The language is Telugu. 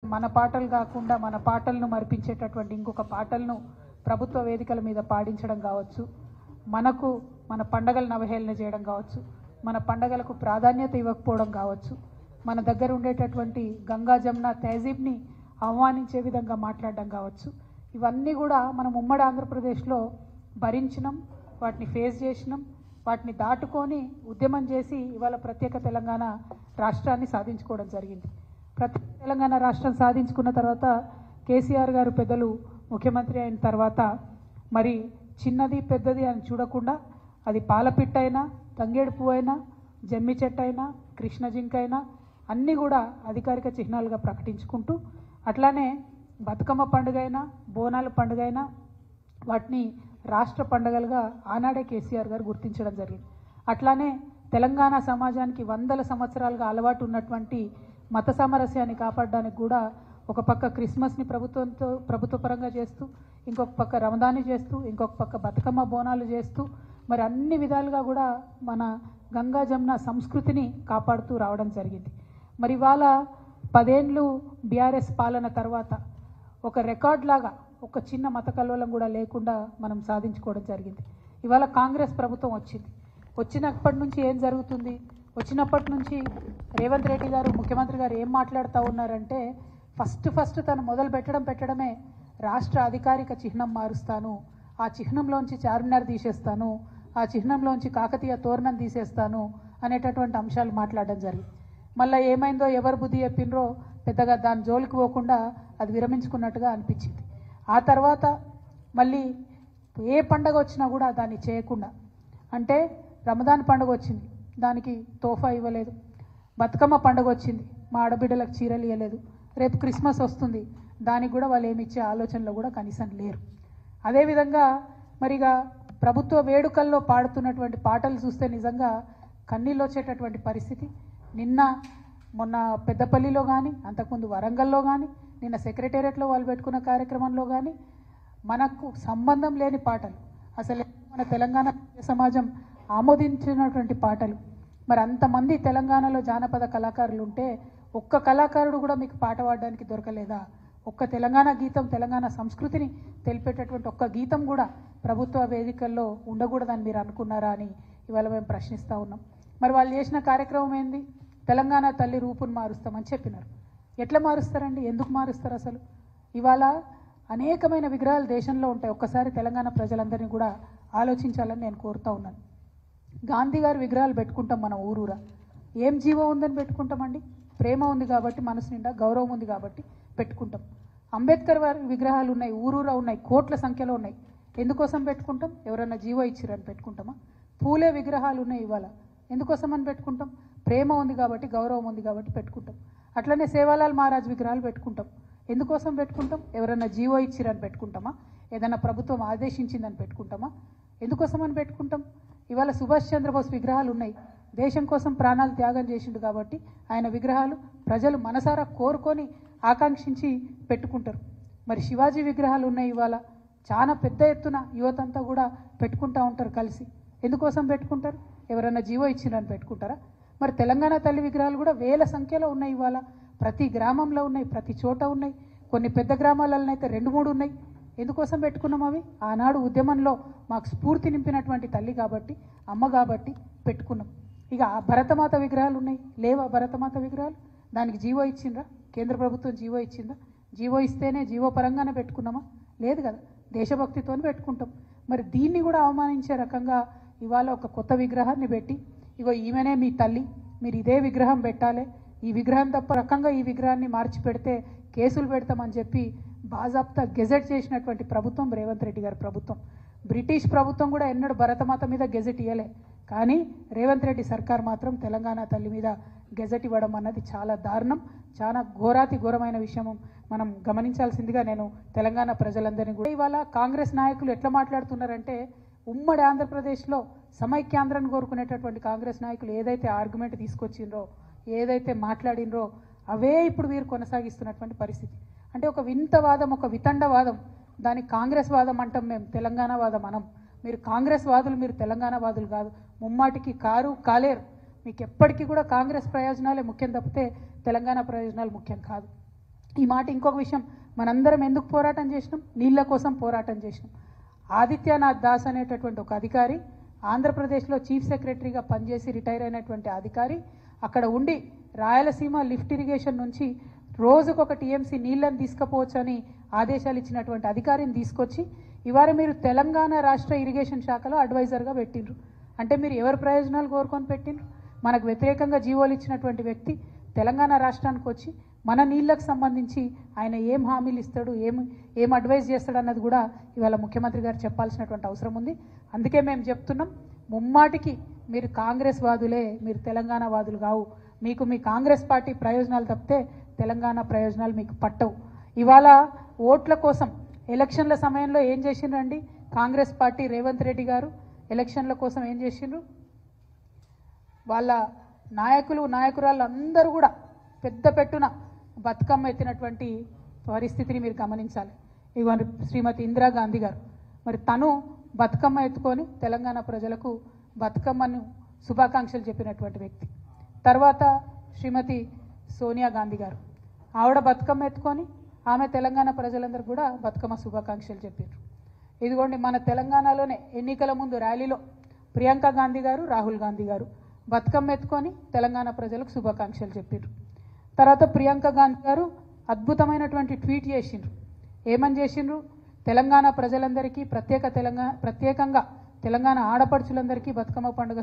మన పాటలు కాకుండా మన పాటలను మరిపించేటటువంటి ఇంకొక పాటలను ప్రభుత్వ వేదికల మీద పాడించడం కావచ్చు, మనకు మన పండగలను అవహేళన చేయడం కావచ్చు, మన పండగలకు ప్రాధాన్యత ఇవ్వకపోవడం కావచ్చు, మన దగ్గర ఉండేటటువంటి గంగా జమున తహజీబ్ని అవమానించే విధంగా మాట్లాడడం కావచ్చు, ఇవన్నీ కూడా మనం ఉమ్మడి ఆంధ్రప్రదేశ్లో భరించినాం, వాటిని ఫేస్ చేసినాం, వాటిని దాటుకొని ఉద్యమం చేసి ఇవాళ ప్రత్యేక తెలంగాణ రాష్ట్రాన్ని సాధించుకోవడం జరిగింది. ప్రత్యేక తెలంగాణ రాష్ట్రం సాధించుకున్న తర్వాత కేసీఆర్ గారు పెద్దలు ముఖ్యమంత్రి అయిన తర్వాత మరి చిన్నది పెద్దది అని చూడకుండా అది పాలపిట్టైనా, తంగేడు పువ్వైనా, జమ్మి చెట్టైనా, కృష్ణ జింకైనా అన్నీ కూడా అధికారిక చిహ్నాలుగా ప్రకటించుకుంటూ, అట్లానే బతుకమ్మ పండుగైనా, బోనాల పండుగైనా వాటిని రాష్ట్ర పండుగలుగా ఆనాడే కేసీఆర్ గారు గుర్తించడం జరిగింది. అట్లానే తెలంగాణ సమాజానికి వందల సంవత్సరాలుగా అలవాటు ఉన్నటువంటి మత సామరస్యాన్ని కాపాడడానికి కూడా ఒక పక్క క్రిస్మస్ని ప్రభుత్వపరంగా చేస్తూ, ఇంకొక పక్క రమదాన్ని చేస్తూ, ఇంకొక పక్క బతుకమ్మ బోనాలు చేస్తూ మరి అన్ని విధాలుగా కూడా మన గంగా జమున సంస్కృతిని కాపాడుతూ రావడం జరిగింది. మరి ఇవాళ 10 ఏళ్ళు బీఆర్ఎస్ పాలన తర్వాత ఒక రికార్డ్ లాగా ఒక చిన్న మత కల్లోలం కూడా లేకుండా మనం సాధించుకోవడం జరిగింది. ఇవాళ కాంగ్రెస్ ప్రభుత్వం వచ్చినప్పటి నుంచి ఏం జరుగుతుంది? వచ్చినప్పటి నుంచి రేవంత్ రెడ్డి గారు ముఖ్యమంత్రి గారు ఏం మాట్లాడుతూ ఉన్నారంటే, ఫస్ట్ తను మొదలు పెట్టడమే రాష్ట్ర అధికారిక చిహ్నం మారుస్తాను, ఆ చిహ్నంలోంచి చార్మినార్ తీసేస్తాను, ఆ చిహ్నంలోంచి కాకతీయ తోరణం తీసేస్తాను అనేటటువంటి అంశాలు మాట్లాడడం జరిగింది. మళ్ళీ ఏమైందో ఎవరు బుద్ధి చెప్పినరో పెద్దగా దాని జోలికి పోకుండా అది విరమించుకున్నట్టుగా అనిపించింది. ఆ తర్వాత మళ్ళీ ఏ పండగ వచ్చినా కూడా దాన్ని చేయకుండా, అంటే రమదాన్ పండుగ వచ్చింది, దానికి తోఫా ఇవ్వలేదు. బతుకమ్మ పండుగ వచ్చింది, మా ఆడబిడ్డలకు చీరలు ఇవ్వలేదు. రేపు క్రిస్మస్ వస్తుంది, దానికి కూడా వాళ్ళు ఏమి ఇచ్చే ఆలోచనలో కూడా కనీసం లేరు. అదేవిధంగా మరిగా ప్రభుత్వ వేడుకల్లో పాడుతున్నటువంటి పాటలు చూస్తే నిజంగా కన్నీళ్ళు వచ్చేటటువంటి పరిస్థితి. మొన్న పెద్దపల్లిలో కానీ, అంతకుముందు వరంగల్లో కానీ, నిన్న సెక్రటేరియట్లో వాళ్ళు పెట్టుకున్న కార్యక్రమంలో కానీ మనకు సంబంధం లేని పాటలు, అసలు మన తెలంగాణ సమాజం ఆమోదించినటువంటి పాటలు. మరి అంతమంది తెలంగాణలో జానపద కళాకారులు ఉంటే ఒక్క కళాకారుడు కూడా మీకు పాట పాడడానికి దొరకలేదా? ఒక్క తెలంగాణ గీతం, తెలంగాణ సంస్కృతిని తెలిపేటటువంటి ఒక్క గీతం కూడా ప్రభుత్వ వేదికల్లో ఉండకూడదని మీరు అనుకున్నారా అని ఇవాళ మేము ప్రశ్నిస్తూ ఉన్నాం. మరి వాళ్ళు చేసిన కార్యక్రమం ఏంది? తెలంగాణ తల్లి రూపును మారుస్తామని చెప్పినారు. ఎట్లా మారుస్తారండి? ఎందుకు మారుస్తారు? అసలు ఇవాళ అనేకమైన విగ్రహాలు దేశంలో ఉంటాయి. ఒక్కసారి తెలంగాణ ప్రజలందరినీ కూడా ఆలోచించాలని నేను కోరుతూ ఉన్నాను. గాంధీ గారి విగ్రహాలు పెట్టుకుంటాం మనం ఊరూరా. ఏం జీవం ఉందని పెట్టుకుంటామండి? ప్రేమ ఉంది కాబట్టి, మనసు నిండా గౌరవం ఉంది కాబట్టి పెట్టుకుంటాం. అంబేద్కర్ వారి విగ్రహాలు ఉన్నాయి, ఊరూరా ఉన్నాయి, కోట్ల సంఖ్యలో ఉన్నాయి. ఎందుకోసం పెట్టుకుంటాం? ఎవరన్నా జీవో ఇచ్చిరని పెట్టుకుంటామా? పూలే విగ్రహాలు ఉన్నాయి ఇవాళ, ఎందుకోసం అని పెట్టుకుంటాం? ప్రేమ ఉంది కాబట్టి, గౌరవం ఉంది కాబట్టి పెట్టుకుంటాం. అట్లనే సేవాలాల్ మహారాజ్ విగ్రహాలు పెట్టుకుంటాం. ఎందుకోసం పెట్టుకుంటాం? ఎవరన్నా జీవో ఇచ్చిరని పెట్టుకుంటామా? ఏదైనా ప్రభుత్వం ఆదేశించిందని పెట్టుకుంటామా? ఎందుకోసం అని పెట్టుకుంటాం? ఇవాళ సుభాష్ చంద్రబోస్ విగ్రహాలు ఉన్నాయి, దేశం కోసం ప్రాణాలు త్యాగం చేసిండు కాబట్టి ఆయన విగ్రహాలు ప్రజలు మనసారా కోరుకొని ఆకాంక్షించి పెట్టుకుంటారు. మరి శివాజీ విగ్రహాలు ఉన్నాయి, ఇవాళ చాలా పెద్ద ఎత్తున యువతంతా కూడా పెట్టుకుంటూ ఉంటారు కలిసి. ఎందుకోసం పెట్టుకుంటారు? ఎవరైనా జీవో ఇచ్చిరని పెట్టుకుంటారా? మరి తెలంగాణ తల్లి విగ్రహాలు కూడా వేల సంఖ్యలో ఉన్నాయి, ఇవాళ ప్రతి గ్రామంలో ఉన్నాయి, ప్రతి చోట ఉన్నాయి. కొన్ని పెద్ద గ్రామాలలో అయితే 2-3 ఉన్నాయి. ఎందుకోసం పెట్టుకున్నాం? అవి ఆనాడు ఉద్యమంలో మాకు స్ఫూర్తి నింపినటువంటి తల్లి కాబట్టి, అమ్మ కాబట్టి పెట్టుకున్నాం. ఇక భరతమాత విగ్రహాలు ఉన్నాయి, లేవా భరతమాత విగ్రహాలు? దానికి జీవో ఇచ్చిండ్రా? కేంద్ర ప్రభుత్వం జీవో ఇచ్చిందా? జీవో ఇస్తేనే జీవో పరంగానే పెట్టుకున్నామా? లేదు కదా, దేశభక్తితో పెట్టుకుంటాం. మరి దీన్ని కూడా అవమానించే రకంగా ఇవాళ ఒక కొత్త విగ్రహాన్ని పెట్టి, ఇగో ఈమెనే మీ తల్లి, మీరు ఇదే విగ్రహం పెట్టాలి, ఈ విగ్రహం తప్ప రకంగా ఈ విగ్రహాన్ని మార్చి పెడితే కేసులు పెడతామని చెప్పి బాజాప్తా గెజెట్ చేసినటువంటి ప్రభుత్వం రేవంత్ రెడ్డి గారి ప్రభుత్వం. బ్రిటిష్ ప్రభుత్వం కూడా ఎన్నడూ భరతమాత మీద గెజెట్ ఇవ్వలే, కానీ రేవంత్ రెడ్డి సర్కార్ మాత్రం తెలంగాణ తల్లి మీద గెజెట్ ఇవ్వడం అన్నది చాలా దారుణం, చాలా ఘోరాతి ఘోరమైన విషయం. మనం గమనించాల్సిందిగా నేను తెలంగాణ ప్రజలందరినీ కూడా ఇవాళ కాంగ్రెస్ నాయకులు ఎట్లా మాట్లాడుతున్నారంటే, ఉమ్మడి ఆంధ్రప్రదేశ్లో సమైక్యాంధ్రాన్ని కోరుకునేటటువంటి కాంగ్రెస్ నాయకులు ఏదైతే ఆర్గ్యుమెంట్ తీసుకొచ్చిండ్రో, ఏదైతే మాట్లాడినరో అవే ఇప్పుడు వీరు కొనసాగిస్తున్నటువంటి పరిస్థితి. అంటే ఒక వింతవాదం, ఒక వితండవాదం, దానికి కాంగ్రెస్ వాదం అంటాం మేము, తెలంగాణ వాదం అనం. మీరు కాంగ్రెస్ వాదులు, మీరు తెలంగాణ వాదులు కాదు, ముమ్మాటికి కాలేరు. మీకు ఎప్పటికీ కూడా కాంగ్రెస్ ప్రయోజనాలే ముఖ్యం తప్పితే తెలంగాణ ప్రయోజనాలు ముఖ్యం కాదు. ఈ మాట ఇంకొక విషయం, మనందరం ఎందుకు పోరాటం చేసినాం? నీళ్ళ కోసం పోరాటం చేసినాం. ఆదిత్యనాథ్ దాస్ అనేటటువంటి ఒక అధికారి, ఆంధ్రప్రదేశ్లో చీఫ్ సెక్రటరీగా పనిచేసి రిటైర్ అయినటువంటి అధికారి, అక్కడ ఉండి రాయలసీమ లిఫ్ట్ ఇరిగేషన్ నుంచి రోజుకొక టీఎంసీ నీళ్ళని తీసుకుపోవచ్చని ఆదేశాలు ఇచ్చినటువంటి అధికారిని తీసుకొచ్చి ఇవాళ మీరు తెలంగాణ రాష్ట్ర ఇరిగేషన్ శాఖలో అడ్వైజర్గా పెట్టిండ్రు. అంటే మీరు ఎవరి ప్రయోజనాలు కోరుకొని పెట్టిండ్రు? మనకు వ్యతిరేకంగా జీవోలు ఇచ్చినటువంటి వ్యక్తి తెలంగాణ రాష్ట్రానికి వచ్చి మన నీళ్ళకు సంబంధించి ఆయన ఏం హామీలు ఇస్తాడు, ఏం అడ్వైజ్ చేస్తాడు అన్నది కూడా ఇవాళ ముఖ్యమంత్రి గారు చెప్పాల్సినటువంటి అవసరం ఉంది. అందుకే మేము చెప్తున్నాం, ముమ్మాటికి మీరు కాంగ్రెస్ వాదులే, మీరు తెలంగాణ వాదులు కావు. మీకు మీ కాంగ్రెస్ పార్టీ ప్రయోజనాలు తప్పితే తెలంగాణ ప్రయోజనాలు మీకు పట్టవు. ఇవాళ ఓట్ల కోసం ఎలక్షన్ల సమయంలో ఏం చేసిండ్రండి కాంగ్రెస్ పార్టీ? రేవంత్ రెడ్డి గారు ఎలక్షన్ల కోసం ఏం చేసిండ్రు? వాళ్ళ నాయకులు నాయకురాళ్ళు అందరూ కూడా పెద్ద పెట్టున బతుకమ్మ ఎత్తినటువంటి పరిస్థితిని మీరు గమనించాలి. ఇవాళ శ్రీమతి ఇందిరాగాంధీ గారు మరి తను బతుకమ్మ ఎత్తుకొని తెలంగాణ ప్రజలకు బతుకమ్మను శుభాకాంక్షలు చెప్పినటువంటి వ్యక్తి. తర్వాత శ్రీమతి సోనియా గాంధీ గారు, ఆవిడ బతుకమ్మ ఎత్తుకొని ఆమె తెలంగాణ ప్రజలందరూ కూడా బతుకమ్మ శుభాకాంక్షలు చెప్పారు. ఇదిగోండి మన తెలంగాణలోనే ఎన్నికల ముందు ర్యాలీలో ప్రియాంక గాంధీ గారు, రాహుల్ గాంధీ గారు బతుకమ్మ ఎత్తుకొని తెలంగాణ ప్రజలకు శుభాకాంక్షలు చెప్పారు. తర్వాత ప్రియాంక గాంధీ గారు అద్భుతమైనటువంటి ట్వీట్ చేసిండ్రు. ఏమని చేసిండ్రు? తెలంగాణ ప్రజలందరికీ ప్రత్యేకంగా తెలంగాణ ఆడపడుచులందరికీ బతుకమ్మ పండుగ